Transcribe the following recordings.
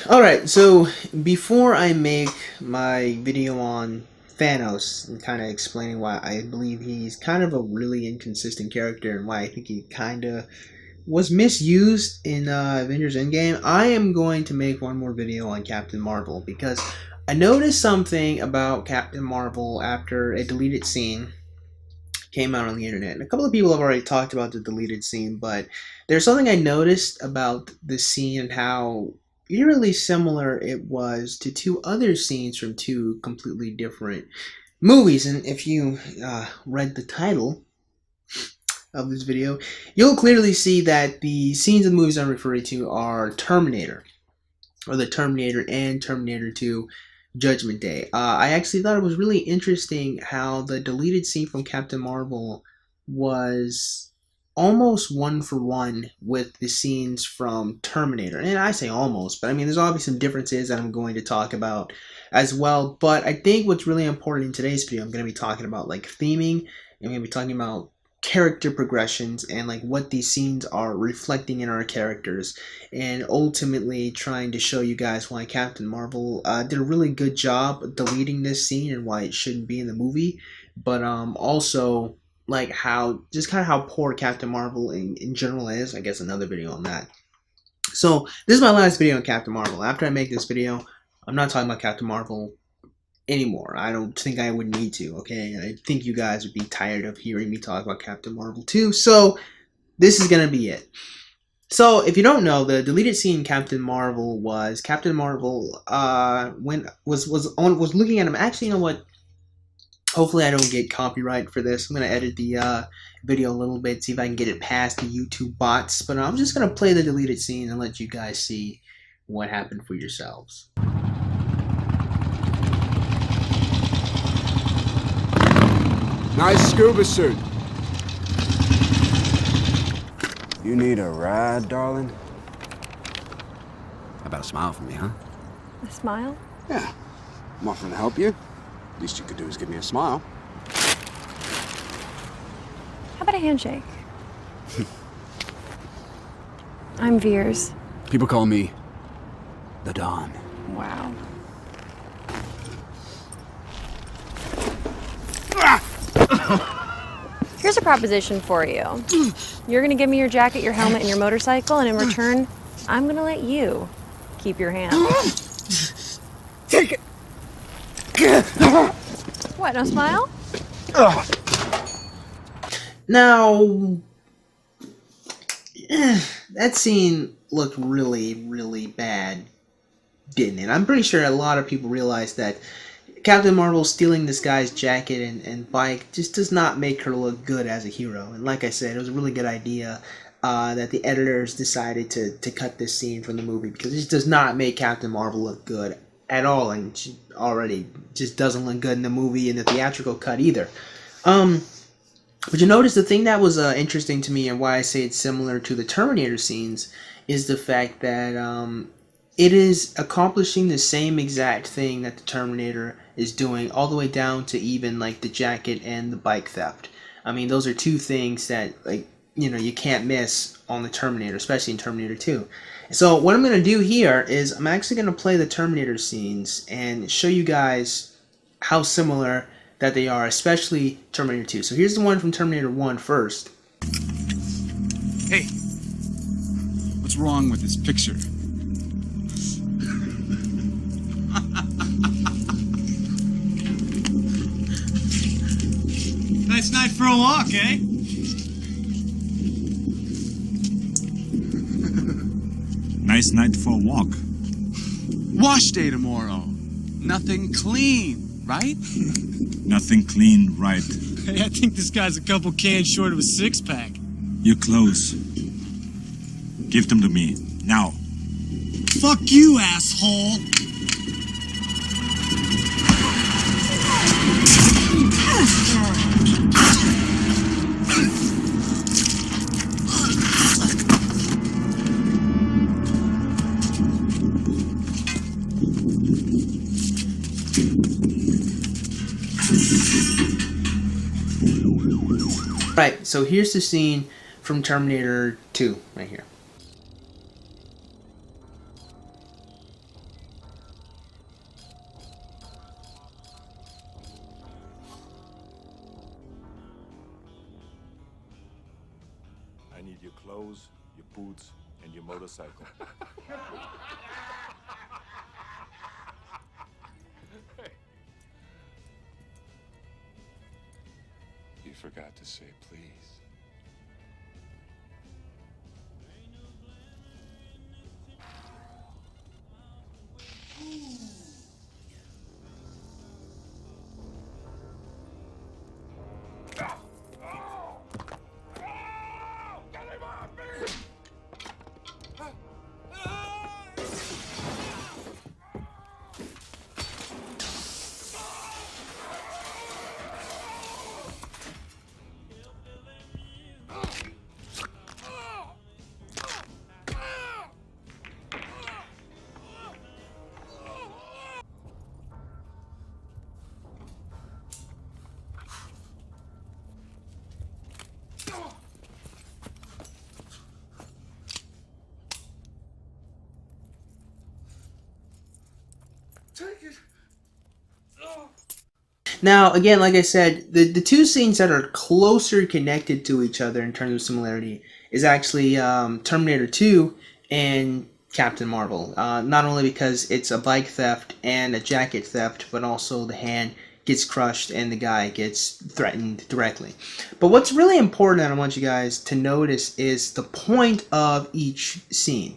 Alright, so before I make my video on Thanos and kind of explaining why I believe he's kind of a really inconsistent character and why I think he kind of was misused in Avengers Endgame, I am going to make one more video on Captain Marvel because I noticed something about Captain Marvel after a deleted scene came out on the internet. And a couple of people have already talked about the deleted scene, but there's something I noticed about the scene and how eerily similar it was to two other scenes from two completely different movies. And if you read the title of this video, you'll clearly see that the scenes of the movies I'm referring to are Terminator, or the Terminator and Terminator 2 Judgment Day. I actually thought it was really interesting how the deleted scene from Captain Marvel was almost one for one with the scenes from Terminator. And I say almost, but I mean, there's obviously some differences that I'm going to talk about as well. But I think what's really important in today's video, I'm going to be talking about like theming, and I'm going to be talking about character progressions and like what these scenes are reflecting in our characters, and ultimately trying to show you guys why Captain Marvel did a really good job deleting this scene and why it shouldn't be in the movie, but also like how just kind of how poor Captain Marvel in general is. I guess another video on that. So this is my last video on Captain Marvel. After I make this video, I'm not talking about Captain Marvel anymore. I don't think I would need to, okay? I think you guys would be tired of hearing me talk about Captain Marvel too, so this is gonna be it. So if you don't know, the deleted scene in Captain Marvel was Captain Marvel was looking at him. Actually, you know what? Hopefully I don't get copyright for this. I'm gonna edit the video a little bit, see if I can get it past the YouTube bots, but I'm just gonna play the deleted scene and let you guys see what happened for yourselves. Nice scuba suit. You need a ride, darling? How about a smile from me, huh? A smile? Yeah. I'm offering to help you. Least you could do is give me a smile. How about a handshake? I'm Veers. People call me the Don. Wow. Here's a proposition for you. You're gonna give me your jacket, your helmet, and your motorcycle, and in return, I'm gonna let you keep your hand. Take it! What, no smile? Now, that scene looked really bad, didn't it? I'm pretty sure a lot of people realize that Captain Marvel stealing this guy's jacket and bike just does not make her look good as a hero. And like I said, it was a really good idea that the editors decided to cut this scene from the movie, because it just does not make Captain Marvel look good at all, and she already just doesn't look good in the movie in the theatrical cut either. But you notice the thing that was interesting to me, and why I say it's similar to the Terminator scenes, is the fact that it is accomplishing the same exact thing that the Terminator is doing, all the way down to even like the jacket and the bike theft. I mean, those are two things that, like, you know, you can't miss on the Terminator, especially in Terminator 2. So what I'm going to do here is I'm actually going to play the Terminator scenes and show you guys how similar that they are, especially Terminator 2. So here's the one from Terminator 1 first. Hey, what's wrong with this picture? Nice night for a walk, eh? Nice night for a walk. Wash day tomorrow. Nothing clean, right? Nothing clean, right? Hey, I think this guy's a couple cans short of a six-pack. You're close. Give them to me, now. Fuck you, asshole! Right, so here's the scene from Terminator 2, right here. need your clothes, your boots, and your motorcycle. You forgot to say please. Now, again, like I said, the two scenes that are closer connected to each other in terms of similarity is actually Terminator 2 and Captain Marvel. Not only because it's a bike theft and a jacket theft, but also the hand gets crushed and the guy gets threatened directly. But what's really important that I want you guys to notice is the point of each scene.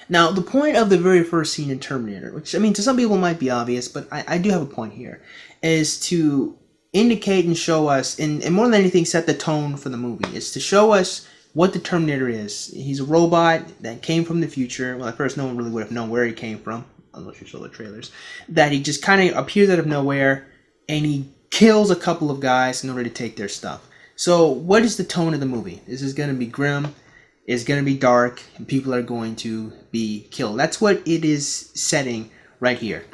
Now, the point of the very first scene in Terminator, which, I mean, to some people might be obvious, but I do have a point here, is to indicate and show us, and more than anything, set the tone for the movie. It's to show us what the Terminator is. He's a robot that came from the future. Well, at first, no one really would have known where he came from, unless you saw the trailers. That he just kind of appears out of nowhere, and he kills a couple of guys in order to take their stuff. So, what is the tone of the movie? This is going to be grim. It's going to be dark, and people are going to be killed. That's what it is setting right here.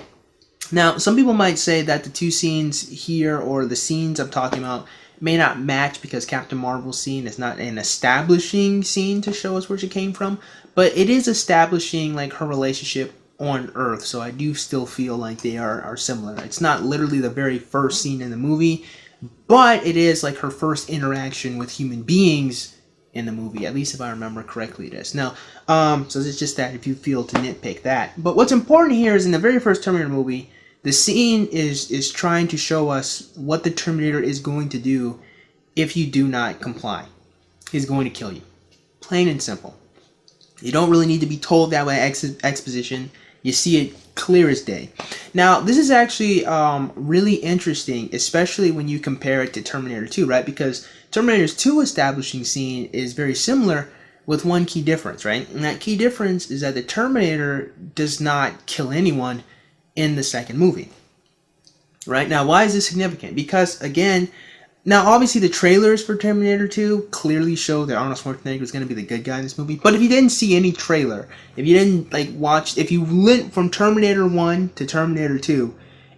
Now, some people might say that the two scenes here, or the scenes I'm talking about, may not match because Captain Marvel's scene is not an establishing scene to show us where she came from, but it is establishing like her relationship on Earth, so I do still feel like they are similar. It's not literally the very first scene in the movie, but it is like her first interaction with human beings in the movie, at least if I remember correctly it is. Now, so it's just that if you feel to nitpick that. But what's important here is in the very first Terminator movie, the scene is trying to show us what the Terminator is going to do if you do not comply. He's going to kill you. Plain and simple. You don't really need to be told that with exposition. You see it clear as day. Now, this is actually really interesting, especially when you compare it to Terminator 2, right? Because Terminator's 2 establishing scene is very similar with one key difference, right? And that key difference is that the Terminator does not kill anyone in the second movie. Right? Now, why is this significant? Because, again, now obviously the trailers for Terminator 2 clearly show that Arnold Schwarzenegger was going to be the good guy in this movie. But if you didn't see any trailer, if you didn't watch, if you went from Terminator 1 to Terminator 2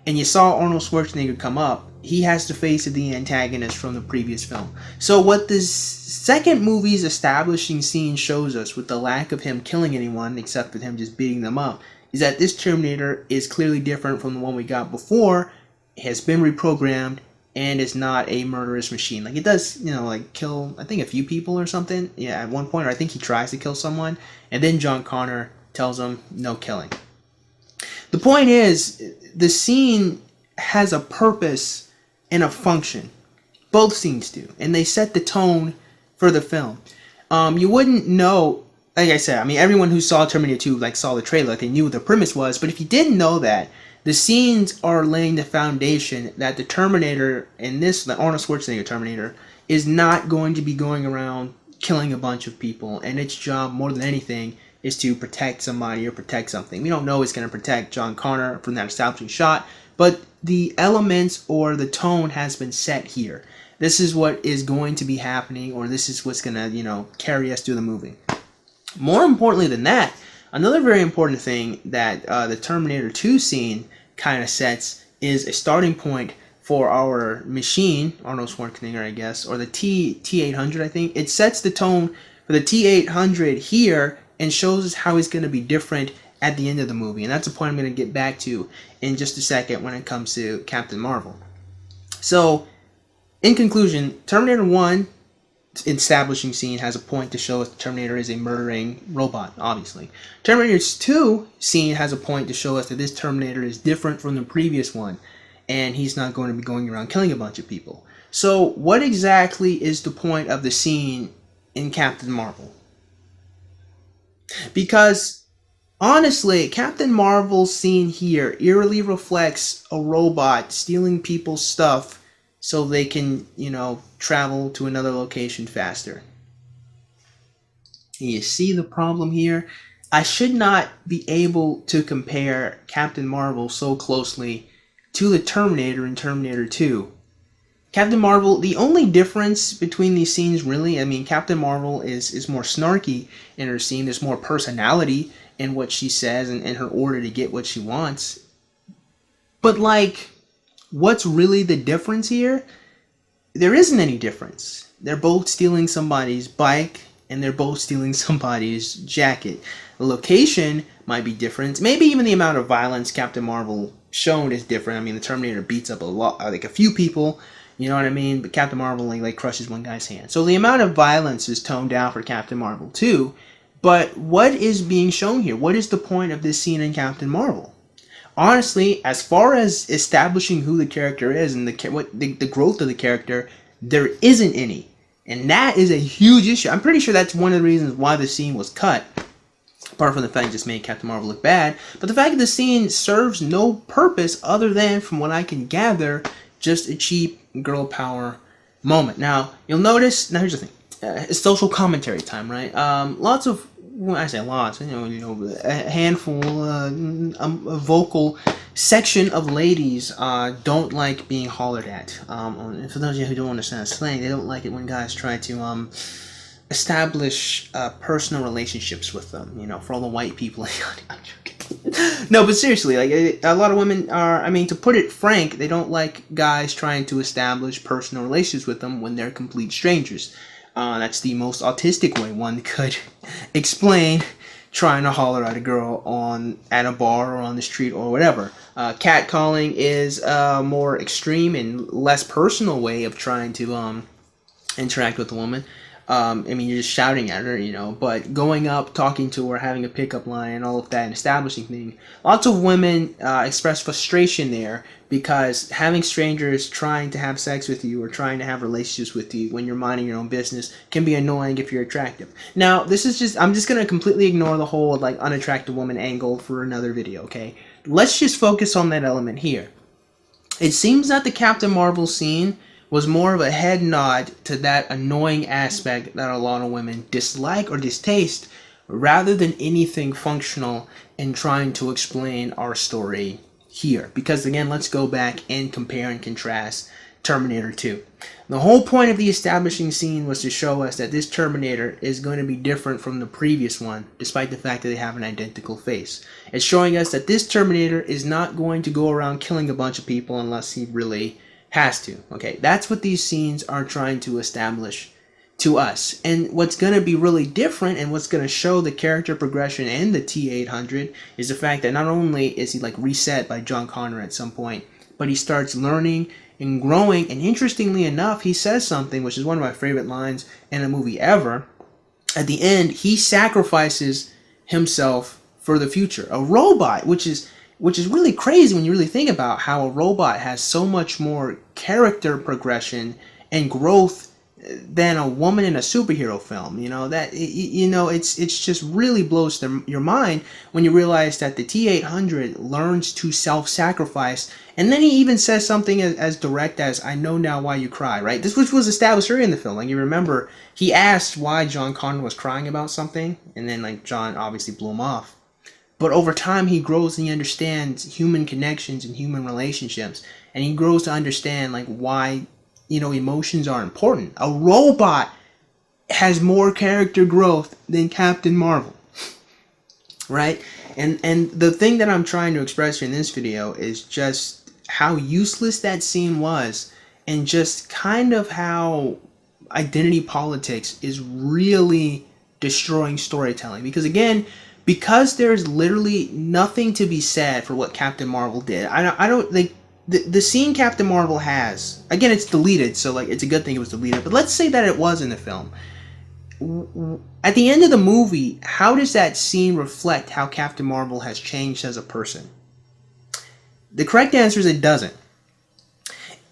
and you saw Arnold Schwarzenegger come up, he has the face of the antagonist from the previous film. So what this second movie's establishing scene shows us, with the lack of him killing anyone except with him just beating them up, is that this Terminator is clearly different from the one we got before, has been reprogrammed, and is not a murderous machine. Like, it does, kill, I think, a few people or something. Yeah, at one point, or I think he tries to kill someone, and then John Connor tells him, no killing. The point is, the scene has a purpose and a function. Both scenes do. And they set the tone for the film. You wouldn't know, like I said, I mean, everyone who saw Terminator 2, saw the trailer, they knew what the premise was, but if you didn't know that, the scenes are laying the foundation that the Terminator, in this, the Arnold Schwarzenegger Terminator, is not going to be going around killing a bunch of people, and its job, more than anything, is to protect somebody or protect something. We don't know it's going to protect John Connor from that establishing shot, but the elements or the tone has been set here. This is what is going to be happening, or this is what's going to, carry us through the movie. More importantly than that, another very important thing that the Terminator 2 scene kind of sets is a starting point for our machine, Arnold Schwarzenegger, I guess, or the T-800, I think. It sets the tone for the T-800 here and shows us how it's going to be different at the end of the movie. And that's a point I'm going to get back to in just a second when it comes to Captain Marvel. So, in conclusion, Terminator 1, establishing scene has a point to show us the Terminator is a murdering robot, obviously. Terminator 2 scene has a point to show us that this Terminator is different from the previous one, and he's not going to be going around killing a bunch of people. So what exactly is the point of the scene in Captain Marvel? Because honestly, Captain Marvel's scene here eerily reflects a robot stealing people's stuff so they can, you know, travel to another location faster. You see the problem here? I should not be able to compare Captain Marvel so closely to the Terminator in Terminator 2. Captain Marvel, the only difference between these scenes really, I mean, Captain Marvel is more snarky in her scene. There's more personality in what she says and in her order to get what she wants. But like, what's really the difference here? There isn't any difference. They're both stealing somebody's bike and they're both stealing somebody's jacket. The location might be different. Maybe even the amount of violence Captain Marvel shown is different. I mean, the Terminator beats up a few people, you know what I mean? But Captain Marvel like crushes one guy's hand. So the amount of violence is toned down for Captain Marvel too. But what is being shown here? What is the point of this scene in Captain Marvel? Honestly, as far as establishing who the character is and the growth of the character, there isn't any. And that is a huge issue. I'm pretty sure that's one of the reasons why the scene was cut. Apart from the fact it just made Captain Marvel look bad. But the fact that the scene serves no purpose other than, from what I can gather, just a cheap girl power moment. Now, you'll notice, now here's the thing. It's social commentary time, right? Lots of, when I say lots, you know, a handful, a vocal section of ladies don't like being hollered at. For those of you who don't understand slang, they don't like it when guys try to establish personal relationships with them. You know, for all the white people. I'm joking. No, but seriously, like a lot of women are. I mean, to put it frank, they don't like guys trying to establish personal relations with them when they're complete strangers. That's the most autistic way one could explain trying to holler at a girl at a bar or on the street or whatever. Catcalling is a more extreme and less personal way of trying to interact with a woman. I mean, you're just shouting at her, you know, but going up, talking to her, having a pickup line, all of that, and establishing things. Lots of women express frustration there because having strangers trying to have sex with you or trying to have relationships with you when you're minding your own business can be annoying if you're attractive. Now, this is just, I'm just going to completely ignore the whole, like, unattractive woman angle for another video, okay? Let's just focus on that element here. It seems that the Captain Marvel scene was more of a head nod to that annoying aspect that a lot of women dislike or distaste rather than anything functional in trying to explain our story here. Because again, let's go back and compare and contrast Terminator 2. The whole point of the establishing scene was to show us that this Terminator is going to be different from the previous one, despite the fact that they have an identical face. It's showing us that this Terminator is not going to go around killing a bunch of people unless he really has to. Okay, that's what these scenes are trying to establish to us. And what's going to be really different and what's going to show the character progression in the T-800 is the fact that not only is he like reset by John Connor at some point, but he starts learning and growing. And interestingly enough, he says something which is one of my favorite lines in a movie ever. At the end, he sacrifices himself for the future. A robot, which is really crazy when you really think about how a robot has so much more character progression and growth than a woman in a superhero film. You know, that, you know, it's just really blows your mind when you realize that the T-800 learns to self-sacrifice. And then he even says something as direct as, "I know now why you cry," right? This which was established earlier in the film. Like, you remember, he asked why John Connor was crying about something, and then, like, John obviously blew him off. But over time, he grows and he understands human connections and human relationships. And he grows to understand, like, why, you know, emotions are important. A robot has more character growth than Captain Marvel. Right? And the thing that I'm trying to express in this video is just how useless that scene was. And just kind of how identity politics is really destroying storytelling. Because again, because there's literally nothing to be said for what Captain Marvel did. I don't think the scene Captain Marvel has, again, it's deleted, so like it's a good thing it was deleted, but let's say that it was in the film. At the end of the movie, how does that scene reflect how Captain Marvel has changed as a person? The correct answer is it doesn't.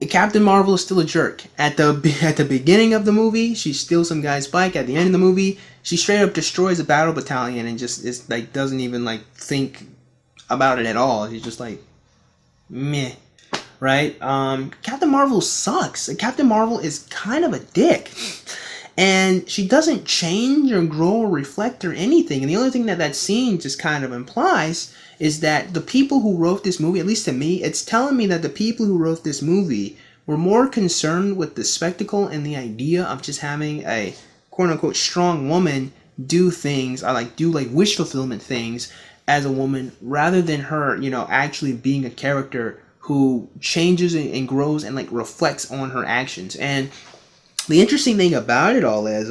Captain Marvel is still a jerk. At the beginning of the movie, she steals some guy's bike. At the end of the movie, she straight up destroys a battle battalion and just is like doesn't even like think about it at all. She's just like meh, right? Captain Marvel sucks. Captain Marvel is kind of a dick. And she doesn't change or grow or reflect or anything. And the only thing that that scene just kind of implies is that the people who wrote this movie, at least to me, it's telling me that the people who wrote this movie were more concerned with the spectacle and the idea of just having a quote-unquote strong woman do things, or like do like wish fulfillment things as a woman, rather than her, you know, actually being a character who changes and grows and like reflects on her actions. And the interesting thing about it all is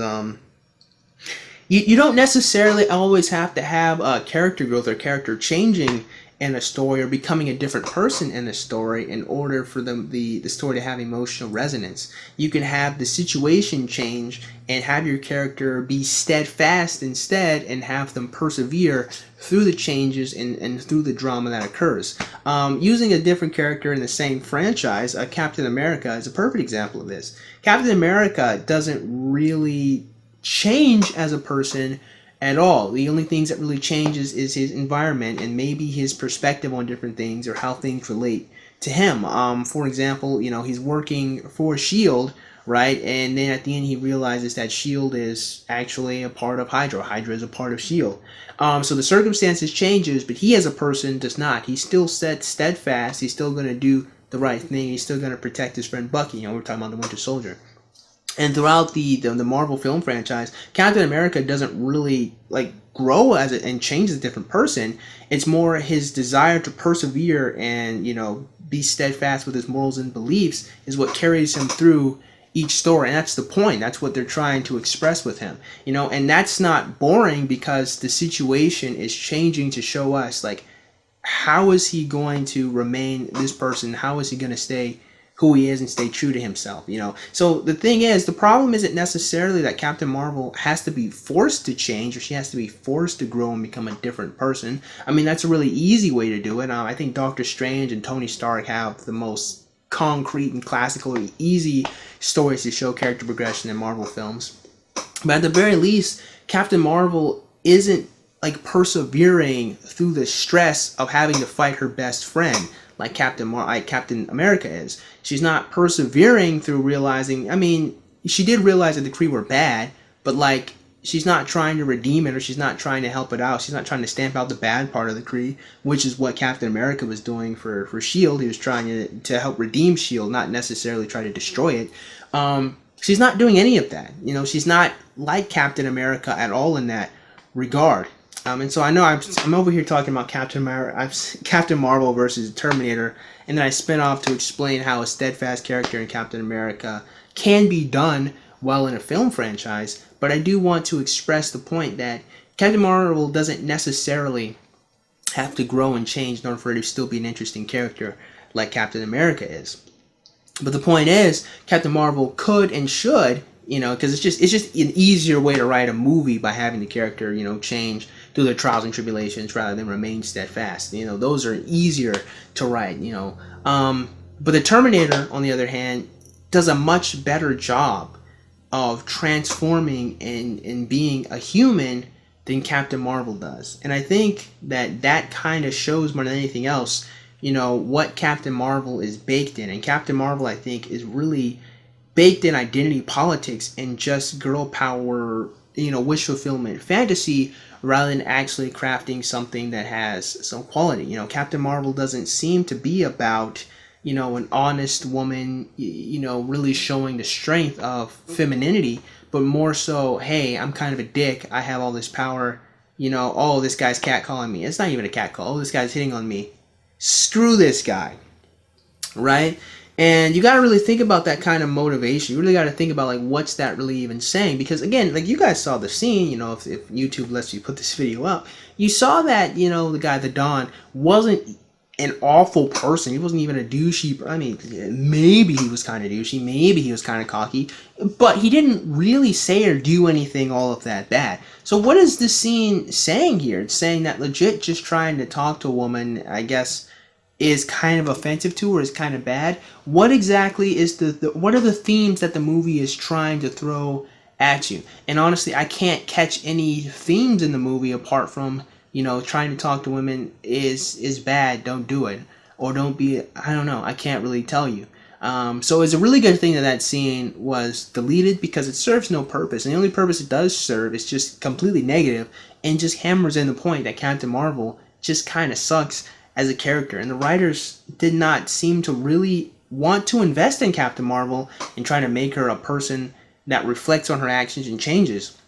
you don't necessarily always have to have character growth or character changing in a story or becoming a different person in a story in order for the story to have emotional resonance. You can have the situation change and have your character be steadfast instead and have them persevere through the changes and through the drama that occurs. Using a different character in the same franchise, Captain America is a perfect example of this. Captain America doesn't really change as a person at all. The only things that really changes is his environment and maybe his perspective on different things or how things relate to him. For example, you know, he's working for SHIELD, right? And then at the end he realizes that SHIELD is actually a part of Hydra. Hydra is a part of SHIELD. So the circumstances changes, but he as a person does not. He's still steadfast. He's still going to do the right thing. He's still going to protect his friend Bucky. You know, we're talking about the Winter Soldier. And throughout the Marvel film franchise, Captain America doesn't really like grow as and change as a different person. It's more his desire to persevere and, you know, be steadfast with his morals and beliefs is what carries him through each story. And that's the point. That's what they're trying to express with him, you know. And that's not boring because the situation is changing to show us like how is he going to remain this person? How is he going to stay who he is and stay true to himself, you know? So the thing is, the problem isn't necessarily that Captain Marvel has to be forced to change or she has to be forced to grow and become a different person. I mean, that's a really easy way to do it. I think Doctor Strange and Tony Stark have the most concrete and classical and easy stories to show character progression in Marvel films. But at the very least, Captain Marvel isn't like persevering through the stress of having to fight her best friend like Captain America is. She's not persevering through realizing, I mean, she did realize that the Kree were bad, but like she's not trying to redeem it or she's not trying to help it out. She's not trying to stamp out the bad part of the Kree, which is what Captain America was doing for SHIELD. He was trying to help redeem SHIELD, not necessarily try to destroy it. She's not doing any of that. You know, she's not like Captain America at all in that regard. And so I know I'm over here talking about Captain Marvel versus Terminator, and then I spin off to explain how a steadfast character in Captain America can be done well in a film franchise. But I do want to express the point that Captain Marvel doesn't necessarily have to grow and change in order for her to still be an interesting character like Captain America is. But the point is, Captain Marvel could and should, you know, because it's just an easier way to write a movie by having the character, you know, change through their trials and tribulations rather than remain steadfast. You know, those are easier to write, you know. But the Terminator, on the other hand, does a much better job of transforming and being a human than Captain Marvel does. And I think that kind of shows more than anything else, you know, what Captain Marvel is baked in. And Captain Marvel, I think, is really baked in identity politics and just girl power, you know, wish fulfillment fantasy rather than actually crafting something that has some quality. You know, Captain Marvel doesn't seem to be about, you know, an honest woman, you know, really showing the strength of femininity, but more so, hey, I'm kind of a dick, I have all this power, you know, oh, this guy's catcalling me. It's not even a catcall. Oh, this guy's hitting on me. Screw this guy, right? And you got to really think about that kind of motivation. You really got to think about, like, what's that really even saying? Because, again, like, you guys saw the scene, you know, if YouTube lets you put this video up, you saw that, you know, the guy, the Don, wasn't an awful person. He wasn't even a douchey. I mean, maybe he was kind of douchey, maybe he was kind of cocky, but he didn't really say or do anything all of that bad. So what is this scene saying here? It's saying that legit just trying to talk to a woman, I guess, is kind of offensive to her, is kind of bad. What exactly is what are the themes that the movie is trying to throw at you? And honestly, I can't catch any themes in the movie apart from, you know, trying to talk to women is bad, don't do it, or don't be, I don't know, I can't really tell you. So it's a really good thing that that scene was deleted, because it serves no purpose, and the only purpose it does serve is just completely negative and just hammers in the point that Captain Marvel just kind of sucks as a character, and the writers did not seem to really want to invest in Captain Marvel and try to make her a person that reflects on her actions and changes.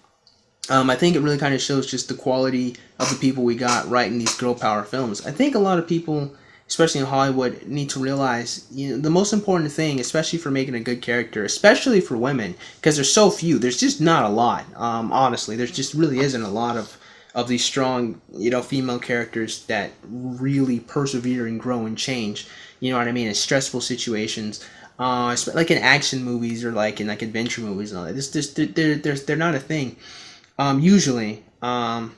I think it really kind of shows just the quality of the people we got writing these girl power films. I think a lot of people, especially in Hollywood, need to realize, you know, the most important thing, especially for making a good character, especially for women, because there's so few. There's just not a lot. Honestly, there just really isn't a lot of these strong, you know, female characters that really persevere and grow and change. You know what I mean? In stressful situations. Like in action movies or like in like adventure movies and all that. They're not a thing. Usually, at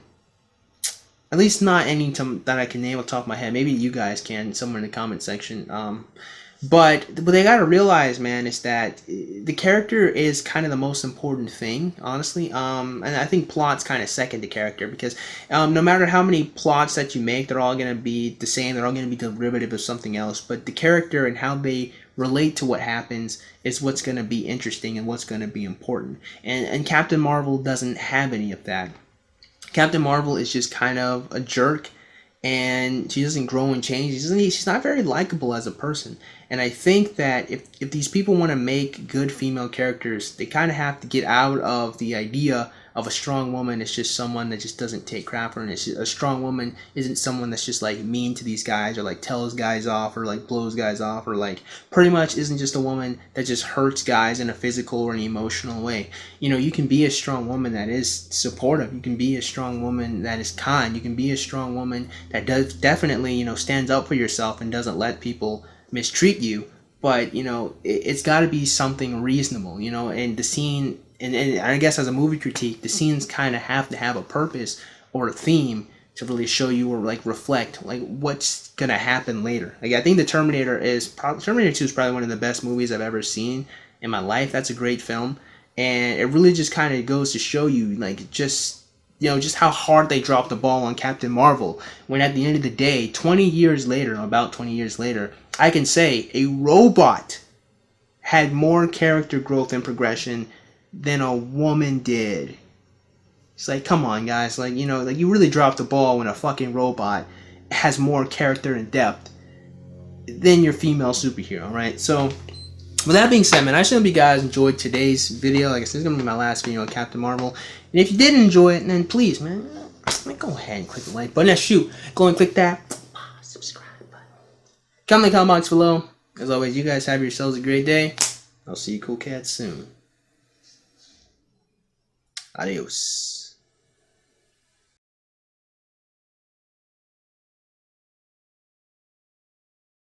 least not any that I can name off the top of my head. Maybe you guys can, somewhere in the comment section. But what they gotta realize, man, is that the character is kind of the most important thing, honestly. And I think plot's kind of second to character, because no matter how many plots that you make, they're all gonna be the same. They're all gonna be derivative of something else. But the character and how they relate to what happens is what's gonna be interesting and what's gonna be important. And Captain Marvel doesn't have any of that. Captain Marvel is just kind of a jerk, and she doesn't grow and change. She's not very likable as a person. And I think that if these people want to make good female characters, they kind of have to get out of the idea of a strong woman is just someone that just doesn't take crap for her. And a strong woman isn't someone that's just like mean to these guys, or like tells guys off, or like blows guys off, or like pretty much isn't just a woman that just hurts guys in a physical or an emotional way. You know, you can be a strong woman that is supportive. You can be a strong woman that is kind. You can be a strong woman that does definitely, you know, stands up for yourself and doesn't let people mistreat you. But, you know, it's got to be something reasonable, you know. And the scene, and I guess as a movie critique, the scenes kind of have to have a purpose or a theme to really show you, or like reflect like what's gonna happen later. Like, I think the Terminator 2 is probably one of the best movies I've ever seen in my life. That's a great film, and it really just kind of goes to show you, like, just, you know, just how hard they dropped the ball on Captain Marvel, when at the end of the day, 20 years later, about 20 years later, I can say a robot had more character growth and progression than a woman did. It's like, come on, guys. Like, you know, like, you really dropped the ball when a fucking robot has more character and depth than your female superhero, right? So, with that being said, man, I just hope you guys enjoyed today's video. Like I said, it's going to be my last video on Captain Marvel. And if you did enjoy it, then please, man, go ahead and click the like button. Shoot, go and click that subscribe button. Comment in the comment box below. As always, you guys have yourselves a great day. I'll see you cool cats soon. Adios.